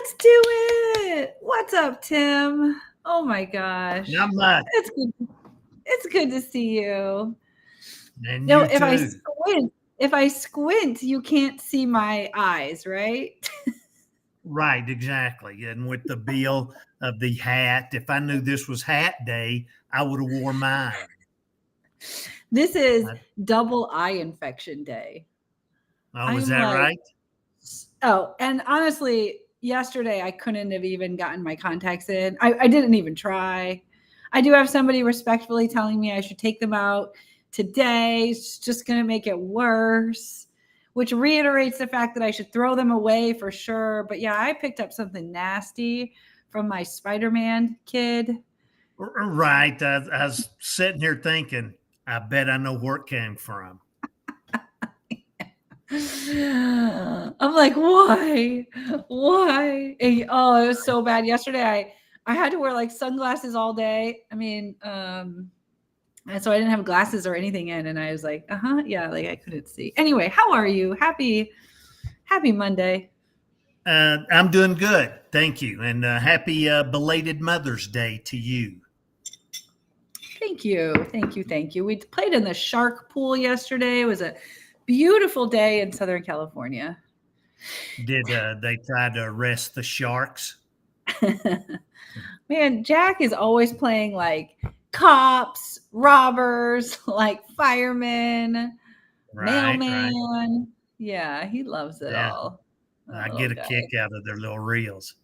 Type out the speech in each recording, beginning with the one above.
Let's do it. What's up, Tim? Oh my gosh. Not much. It's good. It's good to see you. And No, you too. if I squint, you can't see my eyes, right? Right, exactly. And with the bill of the hat, if I knew this was hat day, I would have wore mine. This is Uh, double eye infection day. Oh, is I'm that like, right? oh, and honestly, yesterday I couldn't have even gotten my contacts in. I didn't even try. I do have somebody respectfully telling me I should take them out today. It's just going to make it worse, which reiterates the fact that I should throw them away for sure. But yeah, I picked up something nasty from my Spider-Man kid. Right. I was sitting here thinking, I bet I know where it came from. I'm like, why? Why? Oh, it was so bad. Yesterday I had to wear like sunglasses all day. I mean, and so I didn't have glasses or anything in, and I was like, yeah, like I couldn't see. Anyway, how are you? Happy Monday. I'm doing good. Thank you. And happy belated Mother's Day to you. Thank you. Thank you. Thank you. We played in the shark pool yesterday. It was a beautiful day in Southern California. Did they try to arrest the sharks? Man, Jack is always playing like cops, robbers, like firemen, Right. mailman. Yeah, he loves it Yeah. all. That I little get a guy. kick out of their little reels.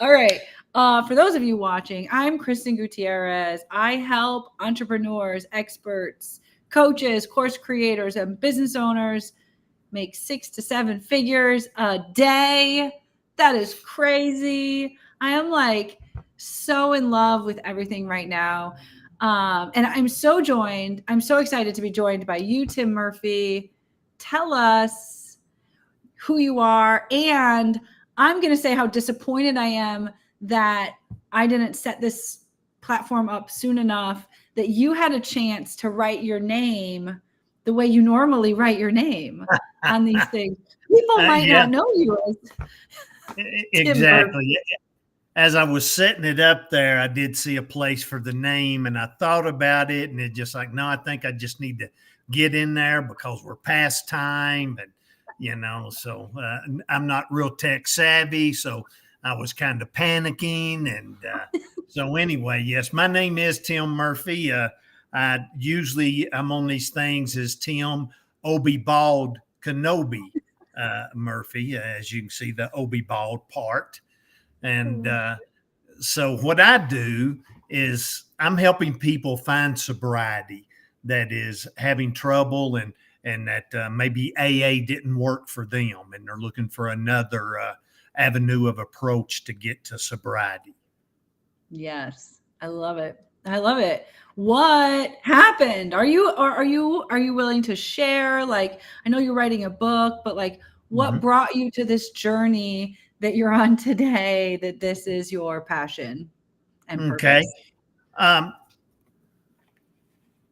All right. For those of you watching, I'm Kristen Gutierrez. I help entrepreneurs, experts, coaches, course creators, and business owners make 6 to 7 figures a day. That is crazy. I am like so in love with everything right now. And I'm so excited to be joined by you, Tim Murphy. Tell us who you are. And I'm going to say how disappointed I am that I didn't set this platform up soon enough, that you had a chance to write your name the way you normally write your name on these things. People might Yeah, not know you as Tim Murphy. exactly. As I was setting it up there, I did see a place for the name and I thought about it and it just like, no, I think I just need to get in there because we're past time. And, so I'm not real tech savvy. So I was kind of panicking. And so anyway, yes, my name is Tim Murphy. I'm on these things as Tim Obi Bald Kenobi Murphy, as you can see the Obi Bald part. And so what I do is I'm helping people find sobriety that is having trouble and that maybe AA didn't work for them and they're looking for another avenue of approach to get to sobriety. Yes, I love it. I love it. What happened? Are you willing to share? Like, I know you're writing a book, but like, what Mhm. brought you to this journey that you're on today? That this is your passion and Okay. purpose. Um,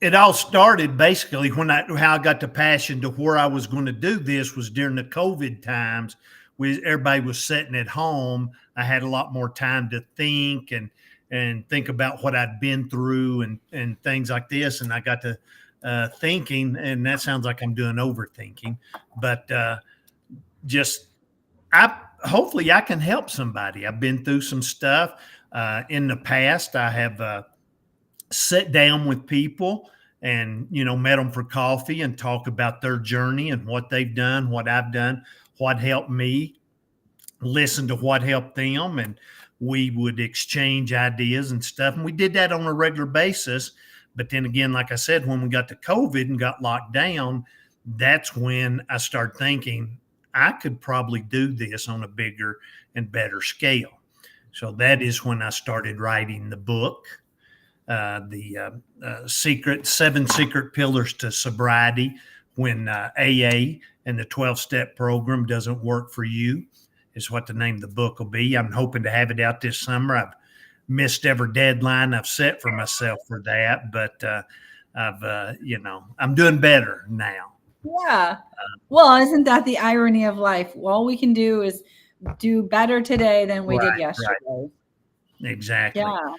it all started basically when how I got the passion to where I was going to do this was during the COVID times. Everybody was sitting at home. I had a lot more time to think and think about what I'd been through and things like this. And I got to thinking, and that sounds like I'm doing overthinking, but just I hopefully I can help somebody. I've been through some stuff in the past. I have sit down with people and met them for coffee and talk about their journey and what they've done, what I've done, what helped me, listen to what helped them, and we would exchange ideas and stuff. And we did that on a regular basis. But then again, like I said, when we got to COVID and got locked down, that's when I started thinking I could probably do this on a bigger and better scale. So that is when I started writing the book, the seven secret pillars to sobriety when AA and the 12-step program doesn't work for you is what the name of the book will be. I'm hoping to have it out this summer. I've missed every deadline I've set for myself for that, but I'm doing better now. Yeah. Well, isn't that the irony of life? All we can do is do better today than we did Right, right, yesterday. exactly. Yeah.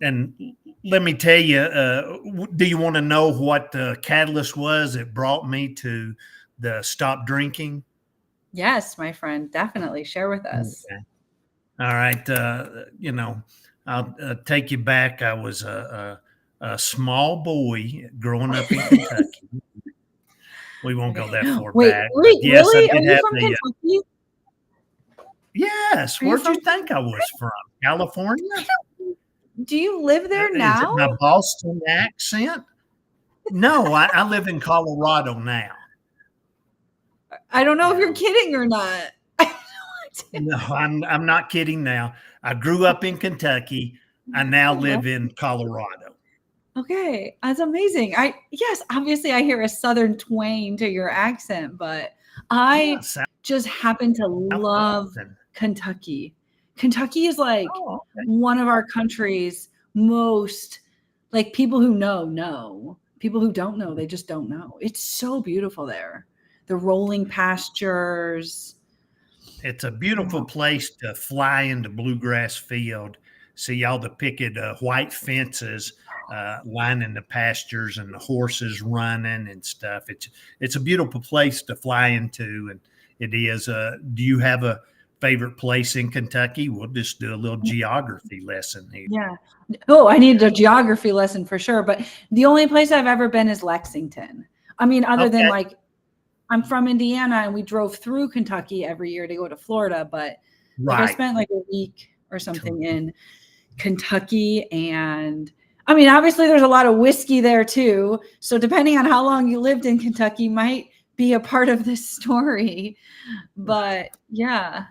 And let me tell you, do you want to know what the catalyst was that brought me to the stop drinking? Yes, my friend. Definitely share with us. Okay. All right. I'll take you back. I was a small boy growing up in Kentucky. We won't go that far back, but Wait, yes, I really? Are did you have from the. Kentucky? Yes. Are you Where'd you from think I was from? California? Do you live there Is it now? my Boston accent? No, I live in Colorado now. I don't know if you're Yeah. kidding or not. No, I'm not kidding now. I grew up in Kentucky. I now live in Colorado. Okay, that's amazing. Yes, obviously I hear a southern twang to your accent, but Yeah, I just happen to love Southwestern. Kentucky. Kentucky is like Oh, okay. one of our country's most like people who know. People who don't know, they just don't know. It's so beautiful there. The rolling pastures. It's a beautiful place to fly into bluegrass field, see all the picket white fences lining the pastures and the horses running and stuff. It's a beautiful place to fly into, and it is. Do you have a favorite place in Kentucky? We'll just do a little geography lesson here. Yeah. Oh, I need a geography lesson for sure. But the only place I've ever been is Lexington. I mean, other than Okay, like I'm from Indiana and we drove through Kentucky every year to go to Florida, but like I right. spent like a week or something in Kentucky. And I mean, obviously there's a lot of whiskey there too. So depending on how long you lived in Kentucky might be a part of this story. But yeah.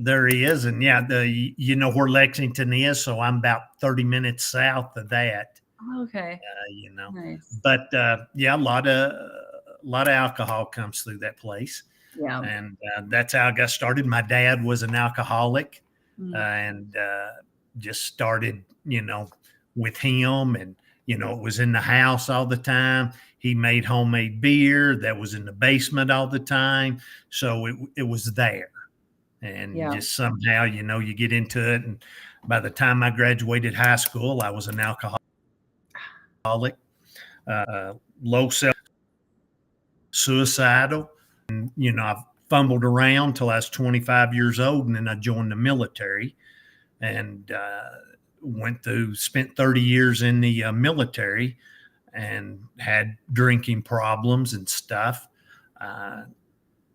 There he is, and yeah, you know where Lexington is, so I'm about 30 minutes south of that. Okay. You know, Nice. but yeah, a lot of alcohol comes through that place, Yeah. and that's how I got started. My dad was an alcoholic, Mm. and just started, with him, and it was in the house all the time. He made homemade beer that was in the basement all the time, so it was there, and Yeah. just somehow, you get into it, and by the time I graduated high school, I was an alcoholic, low self, suicidal. And, I fumbled around till I was 25 years old. And then I joined the military and spent 30 years in the military and had drinking problems and stuff.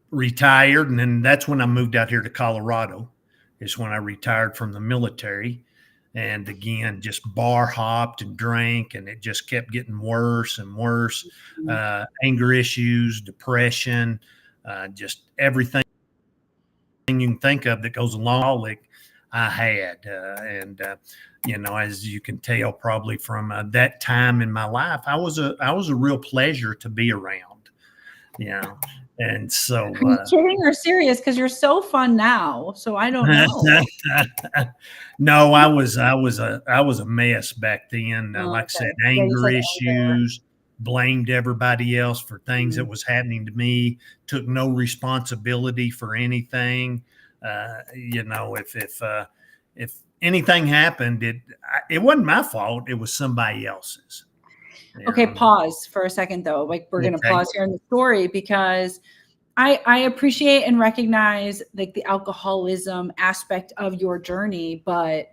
Retired. And then that's when I moved out here to Colorado, is when I retired from the military. And again, just bar hopped and drank, and it just kept getting worse and worse. Anger issues, depression, just everything you can think of that goes along. Like I had, and as you can tell, probably from that time in my life, I was a real pleasure to be around. And so. Are you kidding or serious? Because you're so fun now. So I don't know. No, I was a mess back then. Like I said, Yeah, you anger said anger. issues, blamed everybody else for things that was happening to me, took no responsibility for anything. If anything happened, it wasn't my fault. It was somebody else's. Okay, pause for a second though. Like we're gonna Okay. pause here in the story because I appreciate and recognize like the alcoholism aspect of your journey, but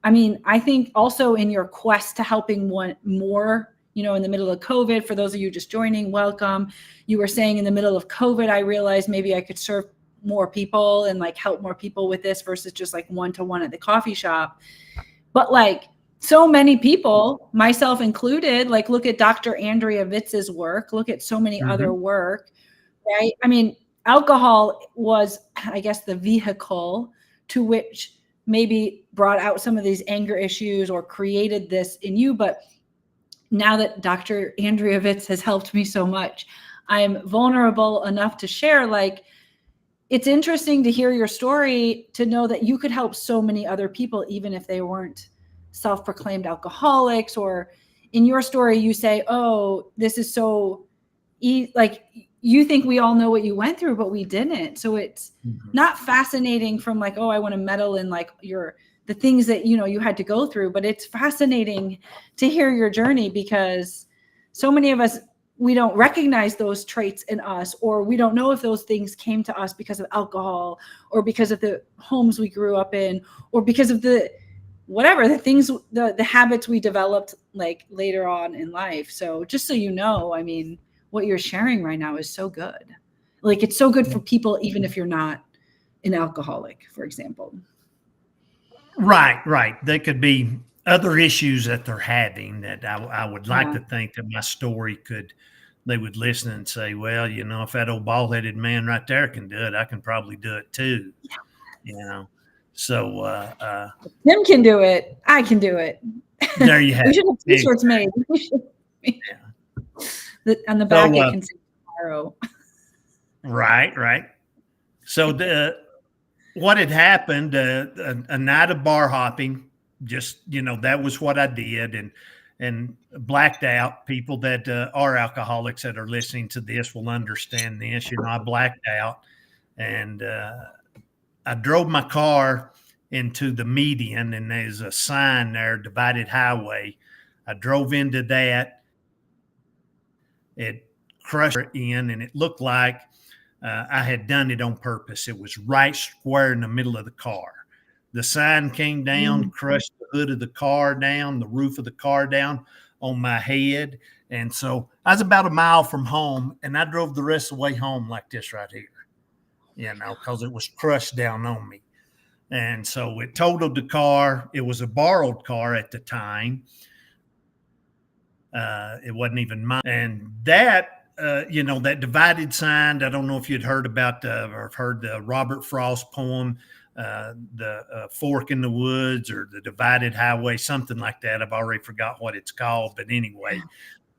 I mean, I think also in your quest to helping one more, in the middle of COVID, for those of you just joining, welcome. You were saying in the middle of COVID, I realized maybe I could serve more people and like help more people with this versus just like one-to-one at the coffee shop. But like so many people, myself included, like look at Dr. Andrea Vitz's work, look at so many other work, right? I mean, alcohol was, I guess, the vehicle to which maybe brought out some of these anger issues or created this in you. But now that Dr. Andrea Vitz has helped me so much, I'm vulnerable enough to share, like, it's interesting to hear your story, to know that you could help so many other people, even if they weren't self-proclaimed alcoholics. Or in your story, you say, oh, this is so, like you think we all know what you went through, but we didn't. So it's not fascinating from like, oh, I want to meddle in like the things that, you know, you had to go through, but it's fascinating to hear your journey, because so many of us, we don't recognize those traits in us, or we don't know if those things came to us because of alcohol, or because of the homes we grew up in, or because of the things, the habits we developed like later on in life. So just so you know, I mean, what you're sharing right now is so good. Like, it's so good for people, even if you're not an alcoholic, for example. Right. There could be other issues that they're having that I would like to think that my story they would listen and say, well, you know, if that old bald-headed man right there can do it, I can probably do it too. Yeah. You know, so Tim can do it. I can do it. There you have we should have t-shirts made. On the back, it can say tomorrow. Right. So what had happened, a night of bar hopping, just, you know, that was what I did, and blacked out. People that are alcoholics that are listening to this will understand this. You know, I blacked out, and I drove my car into the median, and there's a sign there, divided highway. I drove into that. It crushed in, and it looked like I had done it on purpose. It was right square in the middle of the car. The sign came down, crushed the hood of the car down, the roof of the car down on my head. And so I was about a mile from home, and I drove the rest of the way home like this right here, you know, because it was crushed down on me. And so it totaled the car. It was a borrowed car at the time. It wasn't even mine. And that, you know, that divided sign, I don't know if you'd heard about or heard the Robert Frost poem, the Fork in the Woods, or the Divided Highway, something like that. I've already forgot what it's called. But anyway,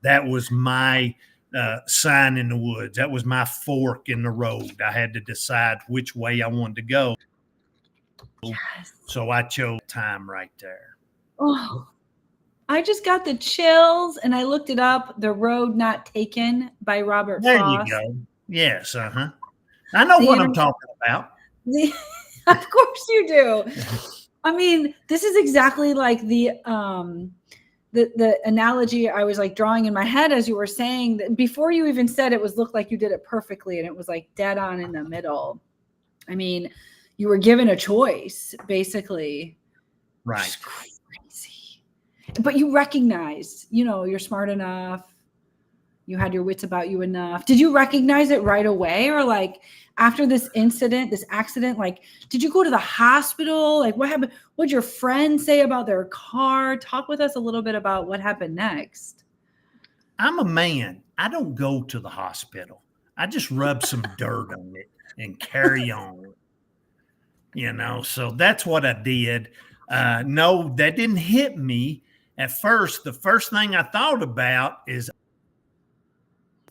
that was my sign in the woods. That was my fork in the road. I had to decide which way I wanted to go. Yes. So I chose time right there. Oh, I just got the chills, and I looked it up. The Road Not Taken by Robert Frost. There you go. Yes. I know what I'm talking about. Of course you do. I mean, this is exactly like the analogy I was like drawing in my head as you were saying that. Before you even said it, looked like you did it perfectly, and it was like dead on in the middle. I mean, you were given a choice, basically. Right. It's crazy. But you recognized, you know, you're smart enough. You had your wits about you enough. Did you recognize it right away? Or like after this incident, this accident, like, did you go to the hospital? Like, what happened? What did your friend say about their car? Talk with us a little bit about what happened next. I'm a man. I don't go to the hospital. I just rub some dirt on it and carry on. You know, so that's what I did. No, that didn't hit me at first. The first thing I thought about is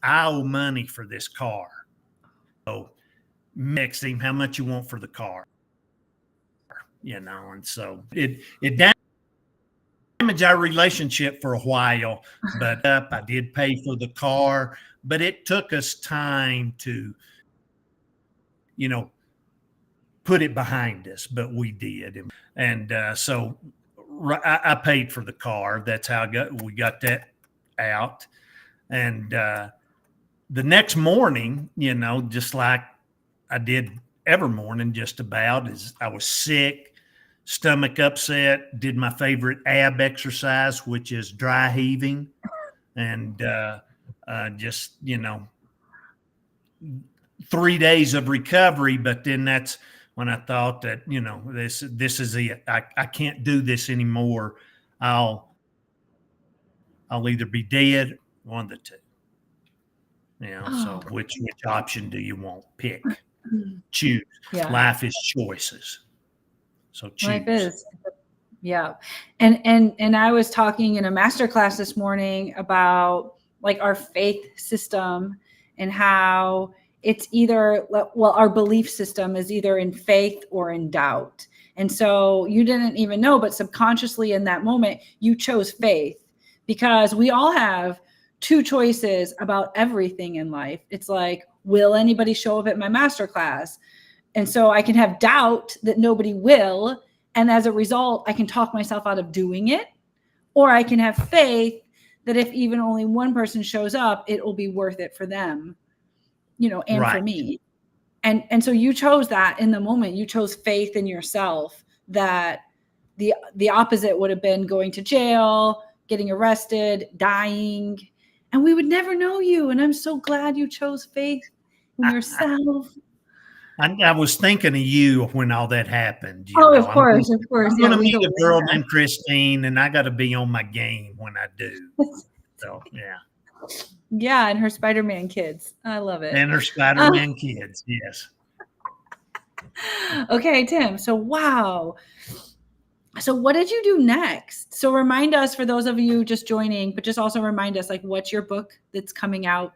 I owe money for this car. So next him, how much you want for the car? You know, and so it damaged our relationship for a while, but I did pay for the car, but it took us time to, you know, put it behind us, but we did. And so I paid for the car. That's how we got that out. And the next morning, you know, just like I did every morning, just about, is I was sick, stomach upset, did my favorite ab exercise, which is dry heaving. And just, you know, 3 days of recovery. But then that's when I thought that, you know, this is it. I can't do this anymore. I'll either be dead, one of the two. You know, so which option do you want? Pick, choose. Yeah. Life is choices. So choose. Life is. Yeah. And I was talking in a masterclass this morning about like our faith system and how it's either, well, our belief system is either in faith or in doubt. And so you didn't even know, but subconsciously in that moment, you chose faith, because we all have two choices about everything in life. It's like, will anybody show up at my masterclass? And so I can have doubt that nobody will. And as a result, I can talk myself out of doing it. Or I can have faith that if even only one person shows up, it will be worth it for them, and Right. for me. And so you chose that in the moment. You chose faith in yourself, that the opposite would have been going to jail, getting arrested, dying, and we would never know you. And I'm so glad you chose faith in yourself. I was thinking of you when all that happened. Of course. I'm going Yeah, to we meet go a girl there. named Christine, and I got to be on my game when I do. So, yeah. Yeah, and her Spider-Man kids. I love it. And her Spider-Man kids, yes. Okay, Tim. So, wow. So what did you do next? So remind us, for those of you just joining, but just also remind us, like, what's your book that's coming out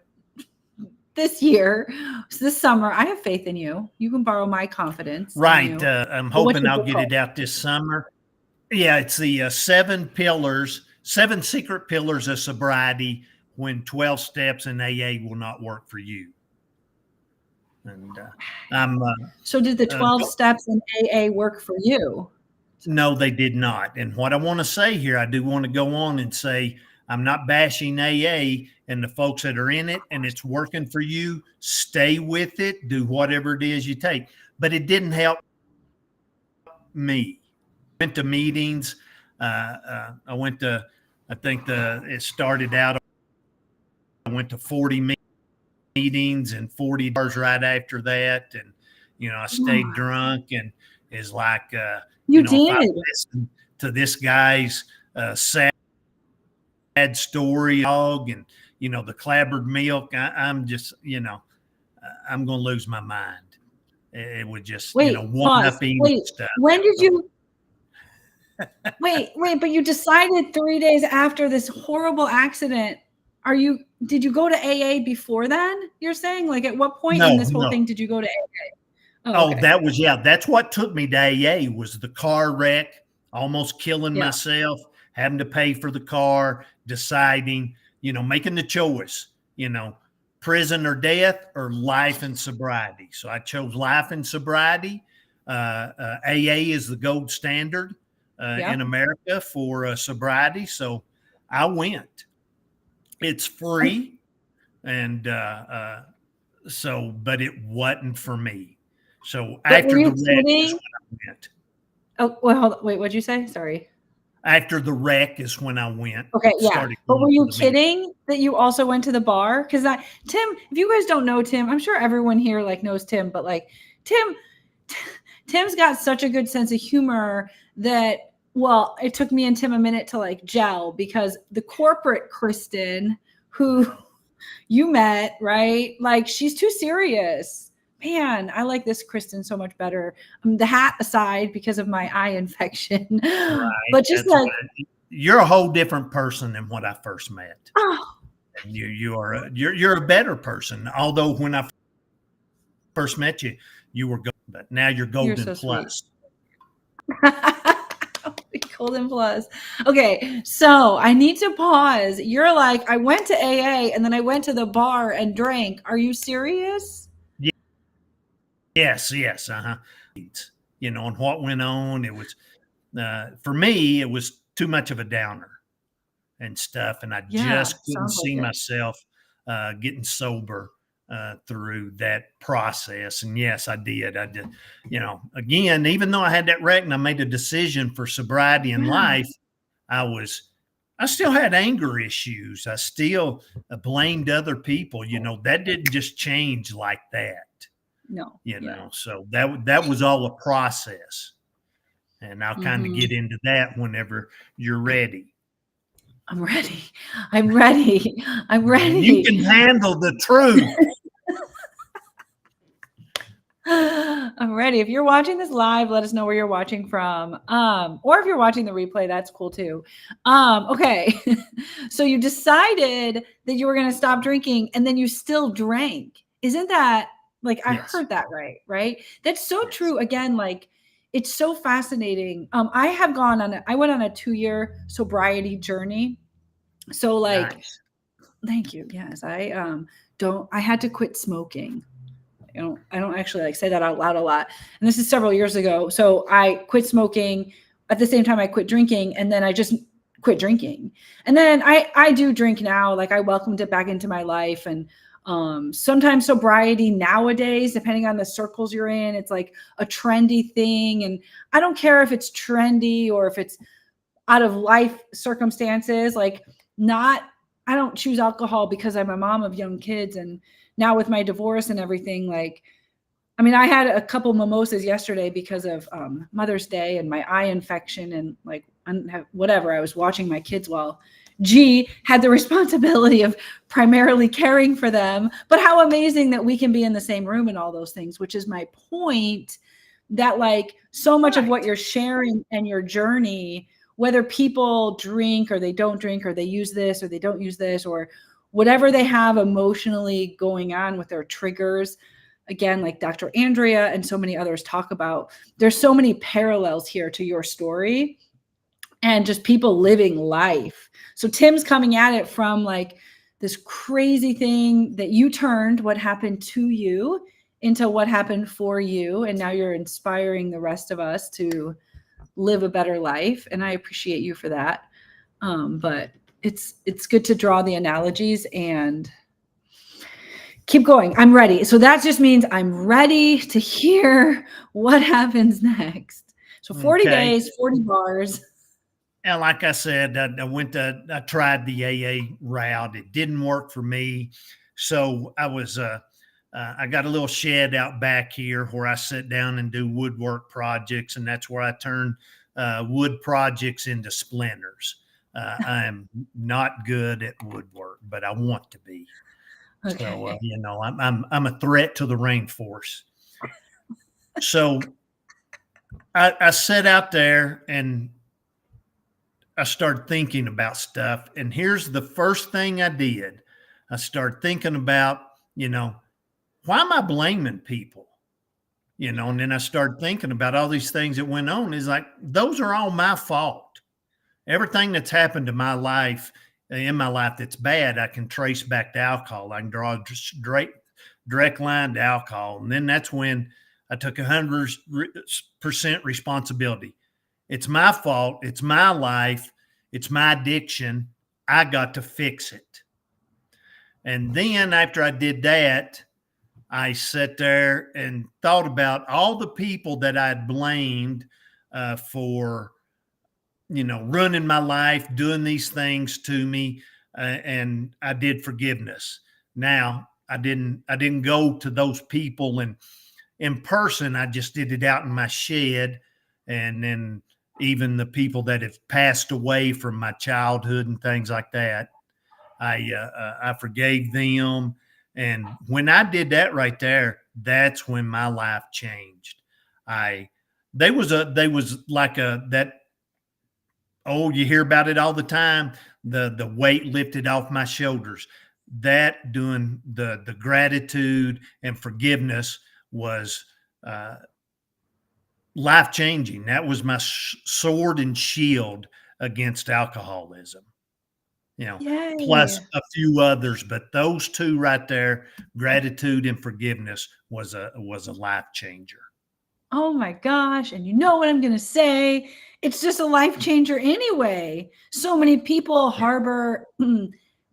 this year, this summer? I have faith in you. You can borrow my confidence. Right. I'm hoping I'll get it out this summer. Yeah, it's the 7 secret pillars of sobriety when 12 steps in AA will not work for you. And so did the 12 steps in AA work for you? No, they did not. And what I want to say here, I do want to go on and say, I'm not bashing AA and the folks that are in it, and it's working for you. Stay with it. Do whatever it is you take. But it didn't help me. I went to meetings. I think it started out, I went to 40 meetings and 40 bars right after that. And, I stayed drunk, and is like, you know, did. if I listen to this guy's sad story, dog, and the clabbered milk, I'm just, I'm gonna lose my mind. It would just, one up stuff. When did you? wait, but you decided 3 days after this horrible accident. Did you go to AA before then? You're saying, like, at what point in this whole thing did you go to AA? Okay. That's what took me to AA, was the car wreck, almost killing myself, having to pay for the car, deciding, making the choice, prison or death or life and sobriety. So I chose life and sobriety. AA is the gold standard in America for sobriety. So I went. It's free. And but it wasn't for me. So after the wreck is when I went. Oh, well, wait, what'd you say? Sorry. After the wreck is when I went. Okay, yeah. But were you kidding that you also went to the bar? Because Tim, if you guys don't know Tim, I'm sure everyone here knows Tim, but Tim's got such a good sense of humor that, well, it took me and Tim a minute to gel, because the corporate Kristen who you met, right? She's too serious. Man, I like this Kristen so much better. The hat aside, because of my eye infection. Right. But just you're a whole different person than what I first met. Oh. You're a better person. Although when I first met you, you were golden, but now you're golden plus. Golden plus. Okay, so I need to pause. You're like, I went to AA and then I went to the bar and drank. Are you serious? Yes. And what went on, it was, for me, it was too much of a downer and stuff. And I just couldn't see myself getting sober through that process. And yes, I did. I did, again, even though I had that wreck and I made a decision for sobriety in life, I still had anger issues. I still blamed other people. That didn't just change like that. No, so that was all a process, and I'll kind of get into that whenever you're ready. I'm ready. I'm ready. You can handle the truth. I'm ready. If you're watching this live, let us know where you're watching from. Or if you're watching the replay, that's cool too. Okay. So you decided that you were going to stop drinking, and then you still drank. Isn't that I heard that right? That's so true. Again, it's so fascinating. I went on a 2-year sobriety journey. So nice. Thank you. Yes, I had to quit smoking. I don't actually like say that out loud a lot. And this is several years ago. So I quit smoking at the same time I quit drinking, and then I just quit drinking. And then I do drink now. Like I welcomed it back into my life. And sometimes sobriety nowadays, depending on the circles you're in, it's like a trendy thing. And I don't care if it's trendy or if it's out of life circumstances. Like I don't choose alcohol because I'm a mom of young kids. And now with my divorce and everything, like, I mean, I had a couple mimosas yesterday because of Mother's Day and my eye infection and like whatever. I was watching my kids while G had the responsibility of primarily caring for them. But how amazing that we can be in the same room and all those things, which is my point, that like so much of what you're sharing and your journey, whether people drink or they don't drink or they use this or they don't use this or whatever they have emotionally going on with their triggers, again, like Dr. Andrea and so many others talk about, there's so many parallels here to your story and just people living life. So Tim's coming at it from like this crazy thing that you turned what happened to you into what happened for you. And now you're inspiring the rest of us to live a better life. And I appreciate you for that. But it's good to draw the analogies and keep going. I'm ready. So that just means I'm ready to hear what happens next. So 40 days, 40 bars. And like I said, I tried the AA route. It didn't work for me. So I got a little shed out back here where I sit down and do woodwork projects. And that's where I turn wood projects into splinters. I am not good at woodwork, but I want to be. Okay. So, I'm a threat to the rainforest. So I sat out there and I started thinking about stuff. And here's the first thing I did. I started thinking about, why am I blaming people? And then I started thinking about all these things that went on. Is like, those are all my fault. Everything that's happened to my life, in my life that's bad, I can trace back to alcohol. I can draw a direct line to alcohol. And then that's when I took 100% responsibility. It's my fault. It's my life. It's my addiction. I got to fix it. And then after I did that, I sat there and thought about all the people that I'd blamed for running my life, doing these things to me, and I did forgiveness. Now, I didn't go to those people and in person. I just did it out in my shed, and then even the people that have passed away from my childhood and things like that, I forgave them. And when I did that right there, that's when my life changed. They was like that. Oh, you hear about it all the time. The weight lifted off my shoulders. That doing the gratitude and forgiveness was life changing. That was my sword and shield against alcoholism. Yay. Plus a few others, but those two right there, gratitude and forgiveness, was a life changer. Oh my gosh. And you know what I'm going to say? It's just a life changer anyway. So many people harbor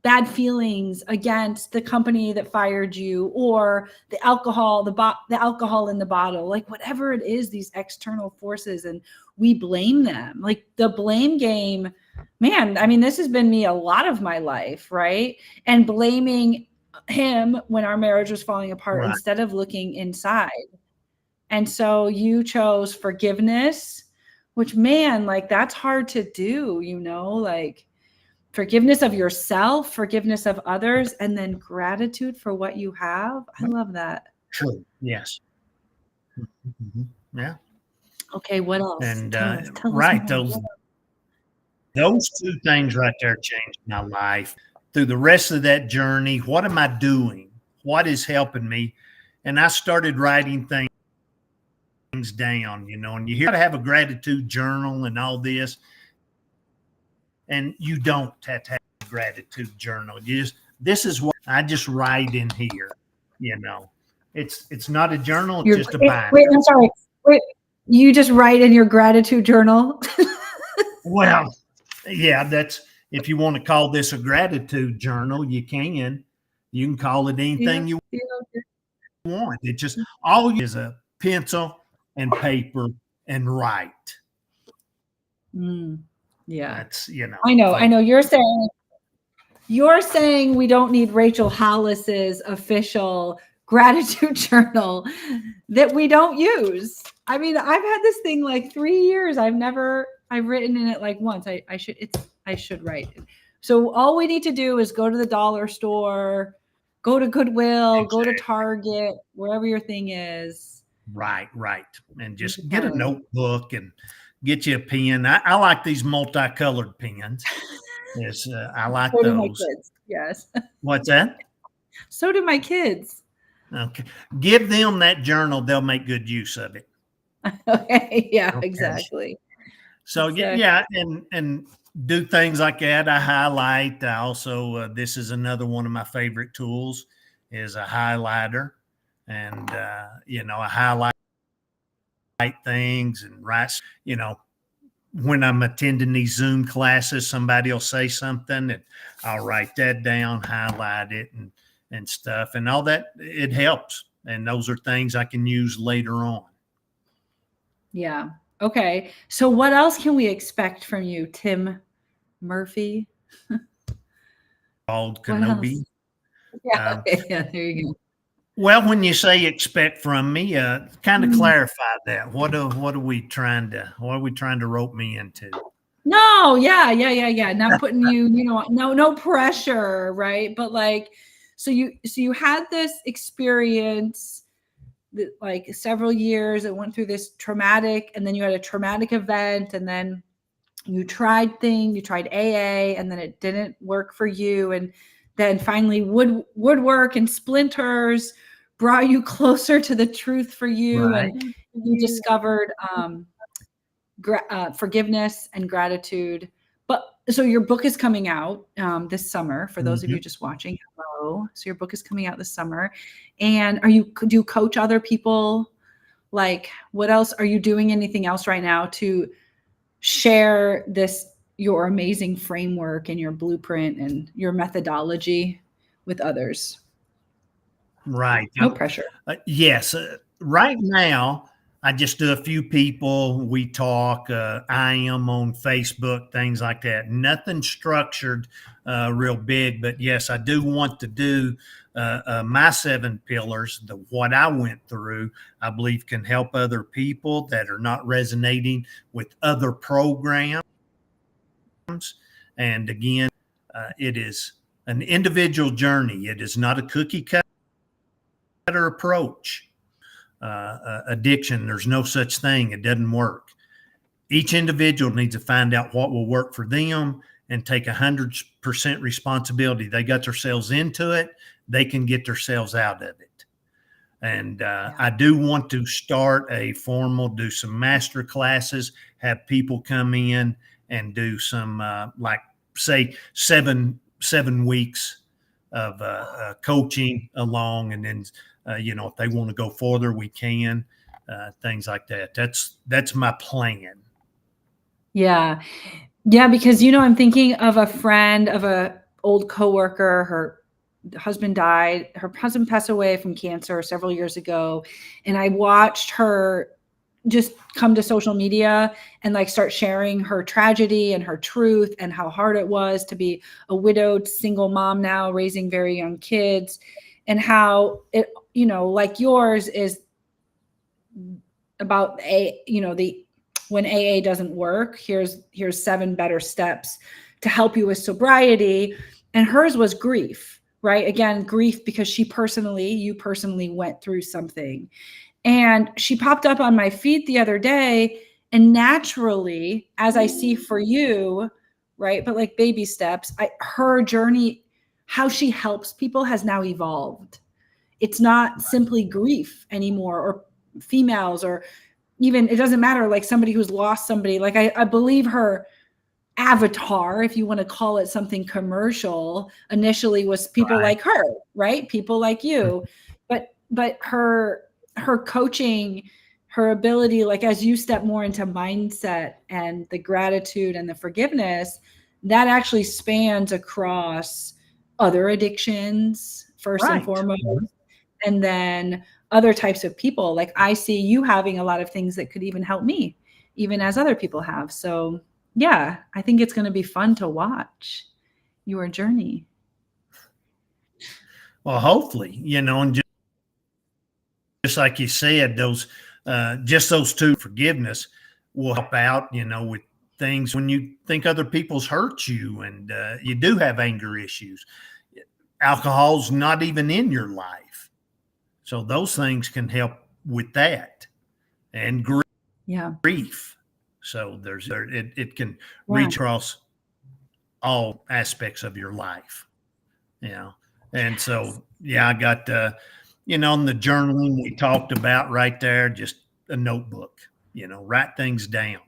bad feelings against the company that fired you or the alcohol, the alcohol in the bottle, like whatever it is, these external forces, and we blame them. Like the blame game, man, I mean, this has been me a lot of my life, right? And blaming him when our marriage was falling apart, right, instead of looking inside. And so you chose forgiveness, which, man, like that's hard to do, like forgiveness of yourself, forgiveness of others, and then gratitude for what you have. I love that. True. Yes. Mm-hmm. Yeah. Okay. What else? And tell right. Those two things right there changed my life. Through the rest of that journey, what am I doing? What is helping me? And I started writing things down, and you hear how to have a gratitude journal and all this. And you don't have to have a gratitude journal. You just this is what I just write in here. It's not a journal, it's You're, just a wait, binder. I'm sorry. Wait, you just write in your gratitude journal? Well, yeah, that's, if you want to call this a gratitude journal, you can. You can call it anything you want. It just, all you is a pencil and paper and write. Yeah. That's, I know. You're saying we don't need Rachel Hollis's official gratitude journal that we don't use. I mean, I've had this thing like 3 years. I've written in it like once. I should write it. So all we need to do is go to the dollar store, go to Goodwill, Exactly. Go to Target, wherever your thing is. Right. And just get a notebook and get you a pen. I like these multicolored pens. Yes, I like so those. Do my kids. Yes. What's that? So do my kids. Okay. Give them that journal. They'll make good use of it. Okay. Yeah, Okay. Exactly. So yeah, and do things like that. I highlight. I also, this is another one of my favorite tools, is a highlighter, and I highlight things and write. When I'm attending these Zoom classes, somebody will say something, and I'll write that down, highlight it, and stuff, and all that. It helps, and those are things I can use later on. Yeah. Okay. So what else can we expect from you, Tim Murphy? Called Kenobi. Yeah. Yeah. There you go. Well, when you say expect from me, kind of clarify that. What are we trying to rope me into? No, yeah. Not putting you, no pressure, right? But like, so you had this experience that, like, several years, it went through this traumatic, and then you had a traumatic event, and then you tried AA, and then it didn't work for you, and then finally woodwork and splinters brought you closer to the truth for you, right. And you discovered forgiveness and gratitude. But so your book is coming out this summer, for those of you just watching. Hello. So your book is coming out this summer. And do you coach other people? Like, what else are you doing? Anything else right now to share your amazing framework and your blueprint and your methodology with others? Right. No pressure. Yes. Right now, I just do a few people. We talk. I am on Facebook, things like that. Nothing structured, real big. But yes, I do want to do my 7 pillars. What I went through, I believe, can help other people that are not resonating with other programs. And again, it is an individual journey. It is not a cookie cutter approach. Addiction, there's no such thing. It doesn't work. Each individual needs to find out what will work for them and take 100% responsibility. They got themselves into it. They can get themselves out of it. And I do want to start do some master classes, have people come in and do some, like, say, seven weeks of coaching along, and then if they want to go further, we can, things like that. That's my plan. Yeah, because I'm thinking of a friend of a old coworker. Her husband died. Her husband passed away from cancer several years ago, and I watched her just come to social media and like start sharing her tragedy and her truth and how hard it was to be a widowed single mom now raising very young kids, and how it, like yours is about when AA doesn't work, here's 7 better steps to help you with sobriety. And hers was grief, right? Again, grief, because you personally went through something. And she popped up on my feed the other day, and naturally, as I see for you, right? But like baby steps, her journey, how she helps people has now evolved. It's not simply grief anymore, or females, or even, it doesn't matter, like somebody who's lost somebody. Like I believe her avatar, if you want to call it something commercial, initially was people Right. like her, right? People like you. But her coaching, her ability, like as you step more into mindset and the gratitude and the forgiveness, that actually spans across other addictions first and Right. foremost, and then other types of people. Like I see you having a lot of things that could even help me, even as other people have. So yeah, I think it's going to be fun to watch your journey. Well, hopefully, and just like you said, just those two, forgiveness will help out, with things when you think other people's hurt you and you do have anger issues. Alcohol's not even in your life. So those things can help with that and Yeah. grief. So it can Yeah. reach across all aspects of your life. And so, yeah, I got, on the journaling we talked about right there, just a notebook, write things down,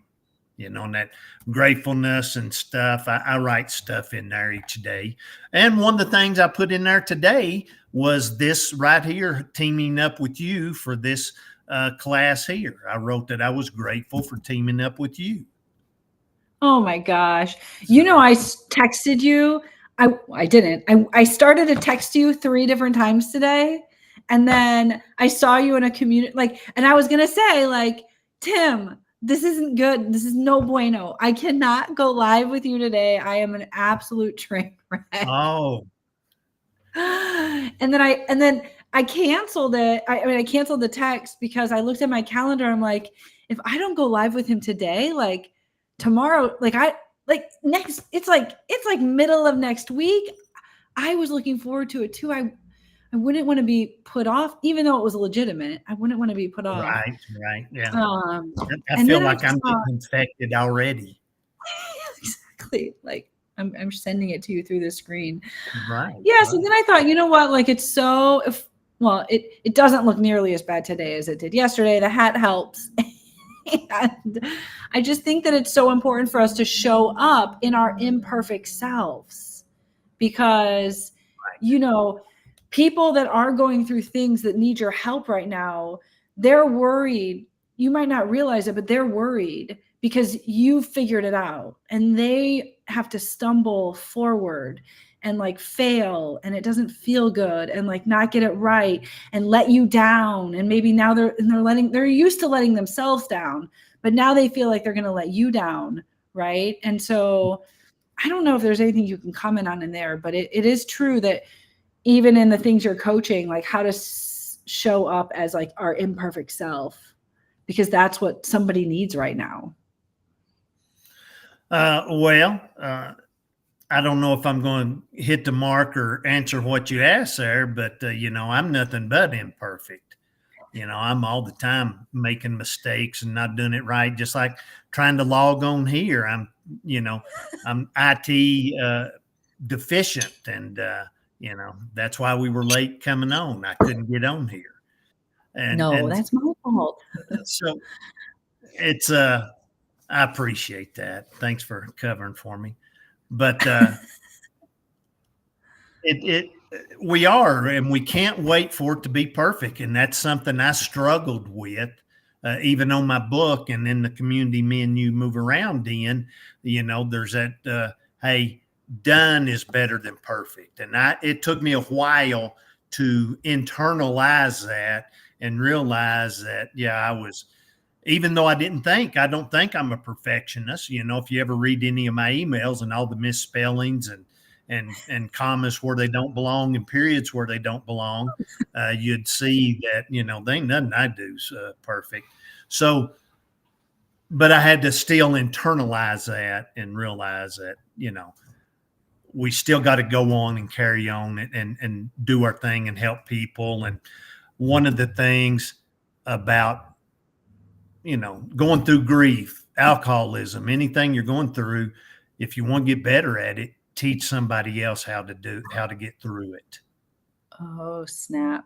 and that gratefulness and stuff. I write stuff in there each day. And one of the things I put in there today was this right here, teaming up with you for this class here. I wrote that I was grateful for teaming up with you. Oh my gosh. I texted you. I didn't. I started to text you 3 different times today. And then I saw you in a community, and I was going to say, Tim, this isn't good. This is no bueno. I cannot go live with you today. I am an absolute train wreck. Oh. And then I canceled it. I canceled the text because I looked at my calendar. I'm like, if I don't go live with him today, tomorrow, it's like middle of next week. I was looking forward to it too. I wouldn't want to be put off, even though it was legitimate. I wouldn't want to be put off. Right. Yeah. I And feel then like I'm getting infected already. Exactly. I'm sending it to you through the screen. Right. Yeah. So then I thought, you know what? It's so, it doesn't look nearly as bad today as it did yesterday. The hat helps. And I just think that it's so important for us to show up in our imperfect selves, because, people that are going through things that need your help right now, they're worried. You might not realize it, but they're worried because you figured it out, and they have to stumble forward and fail, and it doesn't feel good, and not get it right and let you down. And maybe now they're used to letting themselves down, but now they feel like they're going to let you down. Right. And so I don't know if there's anything you can comment on in there, but it is true that even in the things you're coaching, how to show up as our imperfect self, because that's what somebody needs right now. I don't know if I'm going to hit the mark or answer what you asked there, but I'm nothing but imperfect. I'm all the time making mistakes and not doing it right. Just like trying to log on here. I'm IT deficient, and that's why we were late coming on. I couldn't get on here. And that's my fault. So it's I appreciate that. Thanks for covering for me. But we are, and we can't wait for it to be perfect. And that's something I struggled with, even on my book and in the community me and you move around in. There's that, hey, done is better than perfect. And it took me a while to internalize that and realize that, I was, even though I don't think I'm a perfectionist. If you ever read any of my emails and all the misspellings and commas where they don't belong and periods where they don't belong, you'd see that, there ain't nothing I do's perfect. So, but I had to still internalize that and realize that, we still got to go on and carry on and do our thing and help people. And one of the things about, going through grief, alcoholism, anything you're going through, if you want to get better at it, teach somebody else how to get through it. Oh, snap.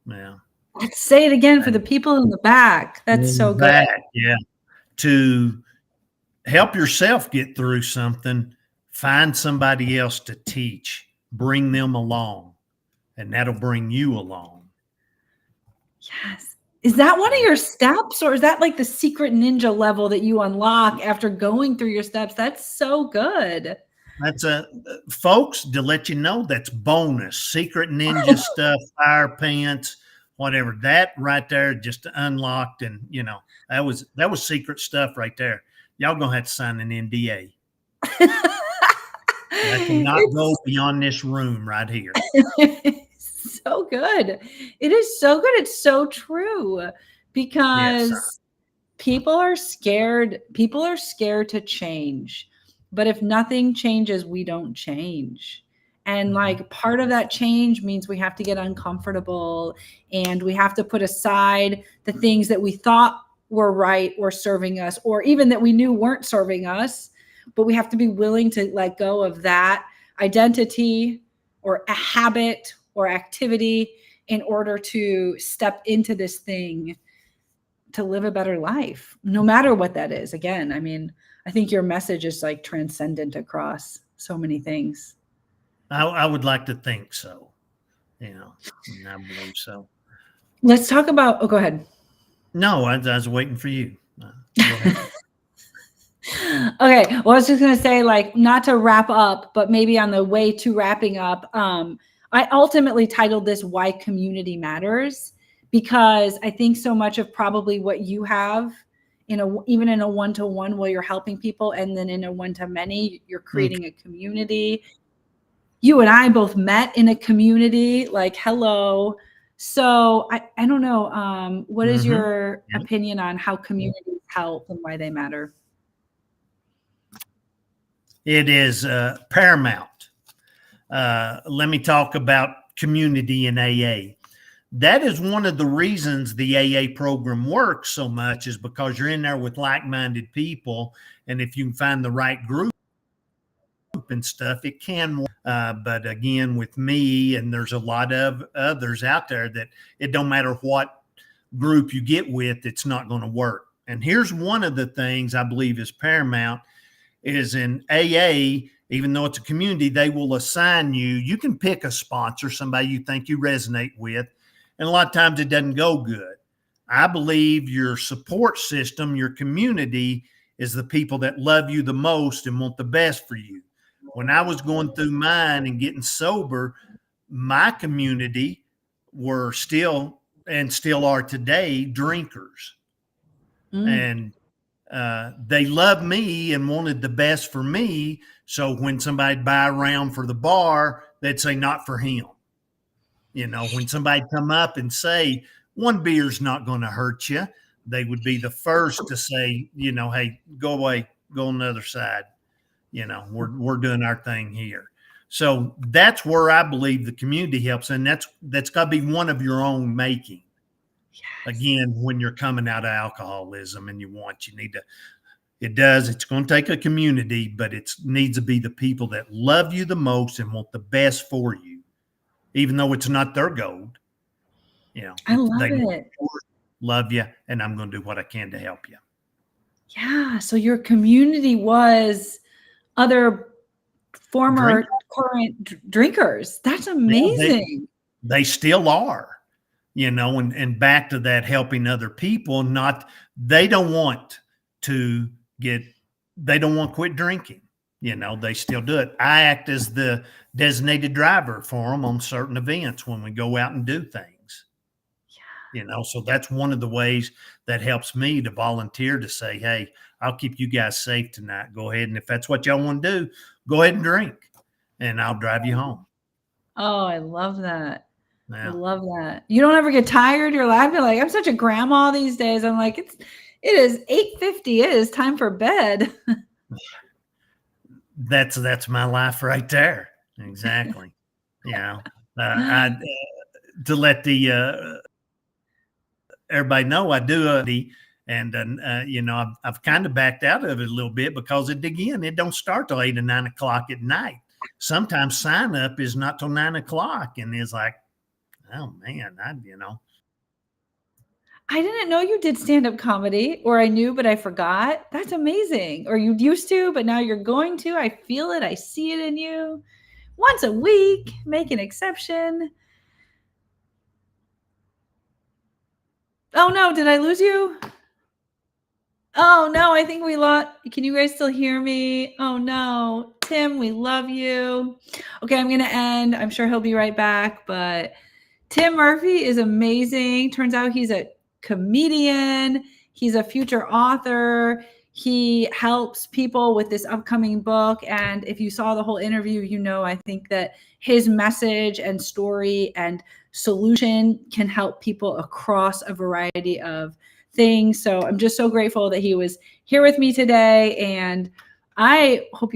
Yeah. Let's say it again for the people in the back. That's so good. Yeah. To help yourself get through something, find somebody else to teach, bring them along, and that'll bring you along. Yes. Is that one of your steps, or is that like the secret ninja level that you unlock after going through your steps? That's so good. That's folks, to let you know, that's bonus. Secret ninja stuff, fire pants, whatever. That right there just unlocked, and that was secret stuff right there. Y'all gonna have to sign an NDA. I cannot go beyond this room right here. So good. It is so good. It's so true, because Yes. people are scared. People are scared to change. But if nothing changes, we don't change. And like part of that change means we have to get uncomfortable, and we have to put aside the things that we thought were right or serving us, or even that we knew weren't serving us. But we have to be willing to let go of that identity or a habit or activity in order to step into this thing to live a better life, no matter what that is. Again, I mean, I think your message is like transcendent across so many things. I would like to think so. And I believe so. Let's talk about, go ahead. No, I was waiting for you. Go ahead. Okay. Well, I was just going to say, like, not to wrap up, but maybe on the way to wrapping up, I ultimately titled this Why Community Matters, because I think so much of probably what you have even in a one-to-one where you're helping people, and then in a one-to-many, you're creating a community. You and I both met in a community, like, hello. So I don't know. What is your opinion on how communities help and why they matter? It is paramount. Let me talk about community in AA. That is one of the reasons the AA program works so much, is because you're in there with like-minded people. And if you can find the right group and stuff, it can work. But again, with me, and there's a lot of others out there, that it don't matter what group you get with, it's not going to work. And here's one of the things I believe is paramount is in AA, even though it's a community, they will assign you can pick a sponsor, somebody you think you resonate with. And a lot of times it doesn't go good. I believe your support system, your community, is the people that love you the most and want the best for you. When I was going through mine and getting sober, my community were still, and still are today, drinkers. And they loved me and wanted the best for me. So when somebody'd buy a round for the bar, they'd say, not for him. When somebody come up and say, one beer's not going to hurt you, they would be the first to say, hey, go away, go on the other side. We're doing our thing here. So that's where I believe the community helps. And that's got to be one of your own making. Yes. Again, when you're coming out of alcoholism and it's going to take a community, but it needs to be the people that love you the most and want the best for you, even though it's not their gold. I love it. Love you, and I'm going to do what I can to help you. Yeah. So your community was other former current drinkers. That's amazing. They still are, and back to that, helping other people. They don't want to quit drinking. They still do it. I act as the designated driver for them on certain events when we go out and do things. So that's one of the ways that helps me to volunteer, to say, hey, I'll keep you guys safe tonight. Go ahead. And if that's what y'all want to do, go ahead and drink, and I'll drive you home. Oh, I love that. Yeah. I love that. You don't ever get tired. You're laughing like, I'm such a grandma these days. I'm like, it is 8:50. It is time for bed. That's my life right there. Exactly. To let the everybody know, I do and I've kind of backed out of it a little bit, because it don't start till 8 or 9 o'clock at night. Sometimes sign up is not till 9 o'clock, and it's like, oh man, I didn't know you did stand-up comedy, or I knew, but I forgot. That's amazing. Or you used to, but now you're going to. I feel it. I see it in you. Once a week, make an exception. Oh no, did I lose you? Oh no, I think we lost. Can you guys still hear me? Oh no. Tim, we love you. Okay, I'm going to end. I'm sure he'll be right back, but Tim Murphy is amazing. Turns out he's a comedian, he's a future author. He helps people with this upcoming book. And if you saw the whole interview, you know, I think that his message and story and solution can help people across a variety of things. So I'm just so grateful that he was here with me today. And I hope you